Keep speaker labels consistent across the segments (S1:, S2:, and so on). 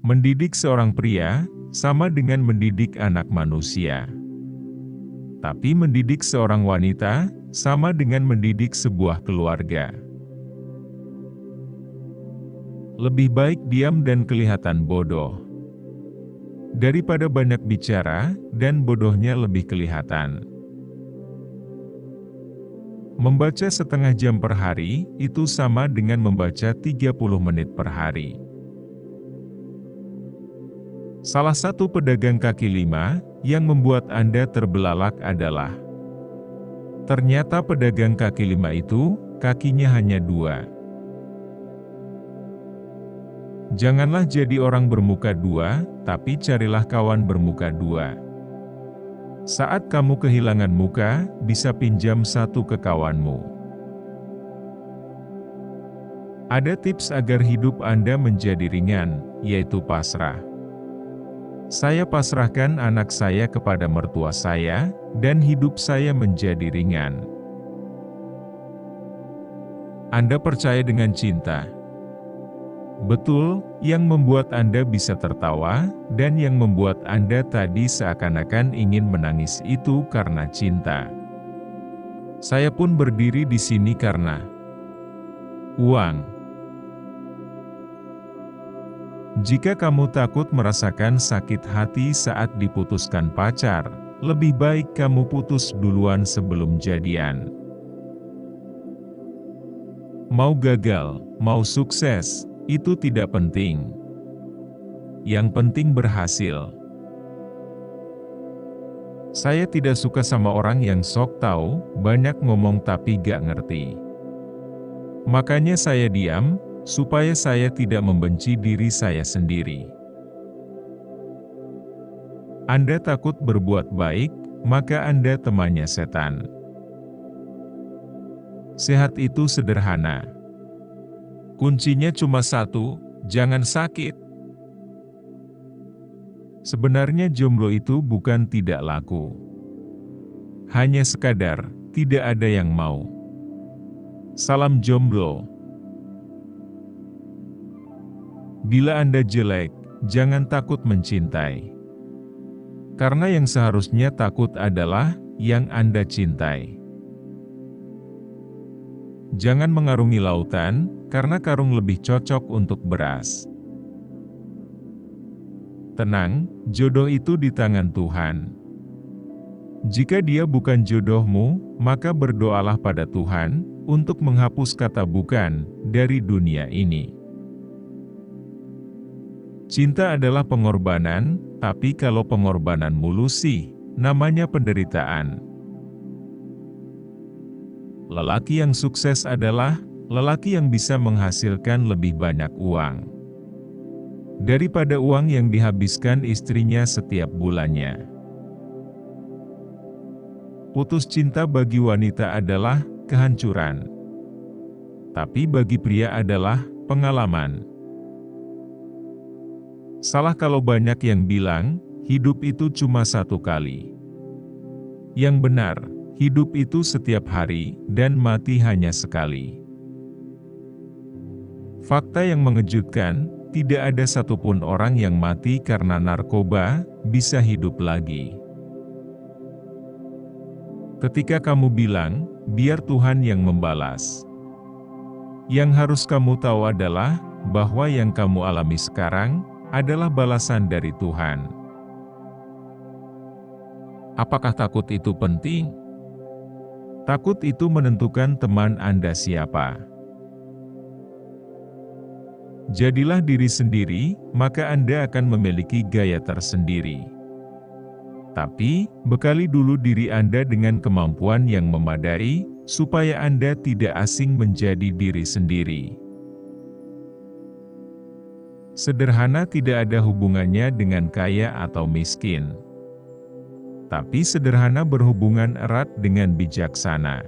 S1: Mendidik seorang pria, sama dengan mendidik anak manusia. Tapi mendidik seorang wanita, sama dengan mendidik sebuah keluarga. Lebih baik diam dan kelihatan bodoh, daripada banyak bicara, dan bodohnya lebih kelihatan. Membaca setengah jam per hari, itu sama dengan membaca 30 menit per hari. Salah satu pedagang kaki lima, yang membuat Anda terbelalak adalah, ternyata pedagang kaki lima itu, kakinya hanya 2. Janganlah jadi orang bermuka 2, tapi carilah kawan bermuka 2. Saat kamu kehilangan muka, bisa pinjam 1 ke kawanmu. Ada tips agar hidup Anda menjadi ringan, yaitu pasrah. Saya pasrahkan anak saya kepada mertua saya, dan hidup saya menjadi ringan. Anda percaya dengan cinta? Betul, yang membuat Anda bisa tertawa, dan yang membuat Anda tadi seakan-akan ingin menangis itu karena cinta. Saya pun berdiri di sini karena uang. Jika kamu takut merasakan sakit hati saat diputuskan pacar, lebih baik kamu putus duluan sebelum jadian. Mau gagal, mau sukses, itu tidak penting. Yang penting berhasil. Saya tidak suka sama orang yang sok tahu, banyak ngomong tapi gak ngerti. Makanya saya diam, supaya saya tidak membenci diri saya sendiri. Anda takut berbuat baik, maka Anda temannya setan. Sehat itu sederhana. Kuncinya cuma 1, jangan sakit. Sebenarnya jomblo itu bukan tidak laku. Hanya sekadar, tidak ada yang mau. Salam jomblo. Bila Anda jelek, jangan takut mencintai. Karena yang seharusnya takut adalah yang Anda cintai. Jangan mengarungi lautan, karena karung lebih cocok untuk beras. Tenang, jodoh itu di tangan Tuhan. Jika dia bukan jodohmu, maka berdoalah pada Tuhan, untuk menghapus kata bukan, dari dunia ini. Cinta adalah pengorbanan, tapi kalau pengorbanan mulus sih, namanya penderitaan. Lelaki yang sukses adalah lelaki yang bisa menghasilkan lebih banyak uang daripada uang yang dihabiskan istrinya setiap bulannya. Putus cinta bagi wanita adalah kehancuran, tapi bagi pria adalah pengalaman. Salah kalau banyak yang bilang, hidup itu cuma 1 kali. Yang benar, hidup itu setiap hari, dan mati hanya sekali. Fakta yang mengejutkan, tidak ada satupun orang yang mati karena narkoba, bisa hidup lagi. Ketika kamu bilang, biar Tuhan yang membalas. Yang harus kamu tahu adalah, bahwa yang kamu alami sekarang, adalah balasan dari Tuhan. Apakah takut itu penting? Takut itu menentukan teman Anda siapa. Jadilah diri sendiri, maka Anda akan memiliki gaya tersendiri. Tapi, bekali dulu diri Anda dengan kemampuan yang memadai, supaya Anda tidak asing menjadi diri sendiri. Sederhana tidak ada hubungannya dengan kaya atau miskin. Tapi sederhana berhubungan erat dengan bijaksana.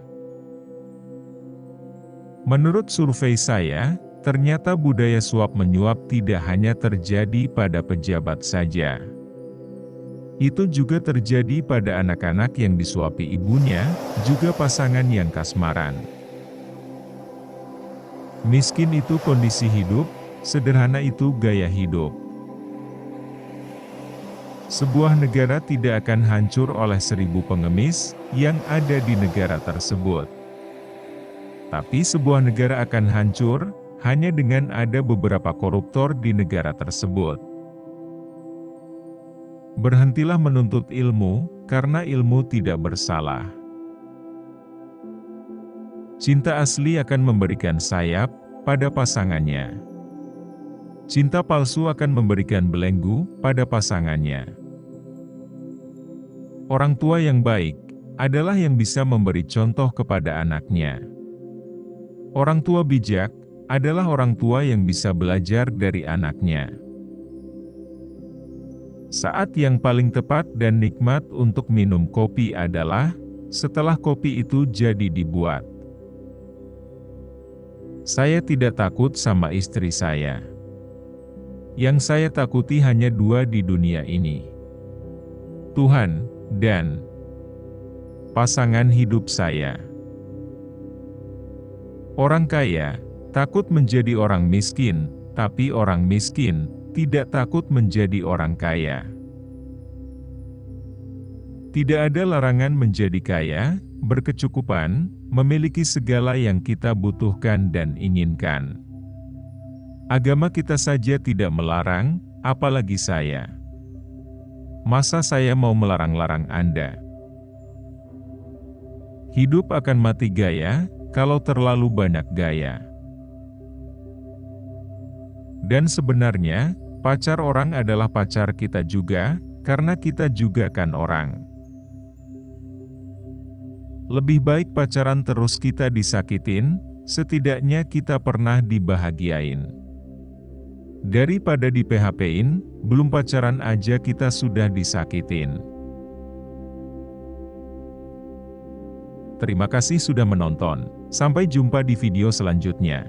S1: Menurut survei saya, ternyata budaya suap-menyuap tidak hanya terjadi pada pejabat saja. Itu juga terjadi pada anak-anak yang disuapi ibunya, juga pasangan yang kasmaran. Miskin itu kondisi hidup, sederhana itu gaya hidup. Sebuah negara tidak akan hancur oleh 1000 pengemis yang ada di negara tersebut. Tapi sebuah negara akan hancur hanya dengan ada beberapa koruptor di negara tersebut. Berhentilah menuntut ilmu, karena ilmu tidak bersalah. Cinta asli akan memberikan sayap pada pasangannya. Cinta palsu akan memberikan belenggu pada pasangannya. Orang tua yang baik adalah yang bisa memberi contoh kepada anaknya. Orang tua bijak adalah orang tua yang bisa belajar dari anaknya. Saat yang paling tepat dan nikmat untuk minum kopi adalah setelah kopi itu jadi dibuat. Saya tidak takut sama istri saya. Yang saya takuti hanya 2 di dunia ini. Tuhan dan pasangan hidup saya. Orang kaya takut menjadi orang miskin, tapi orang miskin tidak takut menjadi orang kaya. Tidak ada larangan menjadi kaya, berkecukupan, memiliki segala yang kita butuhkan dan inginkan. Agama kita saja tidak melarang, apalagi saya. Masa saya mau melarang-larang Anda? Hidup akan mati gaya, kalau terlalu banyak gaya. Dan sebenarnya, pacar orang adalah pacar kita juga, karena kita juga kan orang. Lebih baik pacaran terus kita disakitin, setidaknya kita pernah dibahagiain. Daripada di PHP-in, belum pacaran aja kita sudah disakitin. Terima kasih sudah menonton, sampai jumpa di video selanjutnya.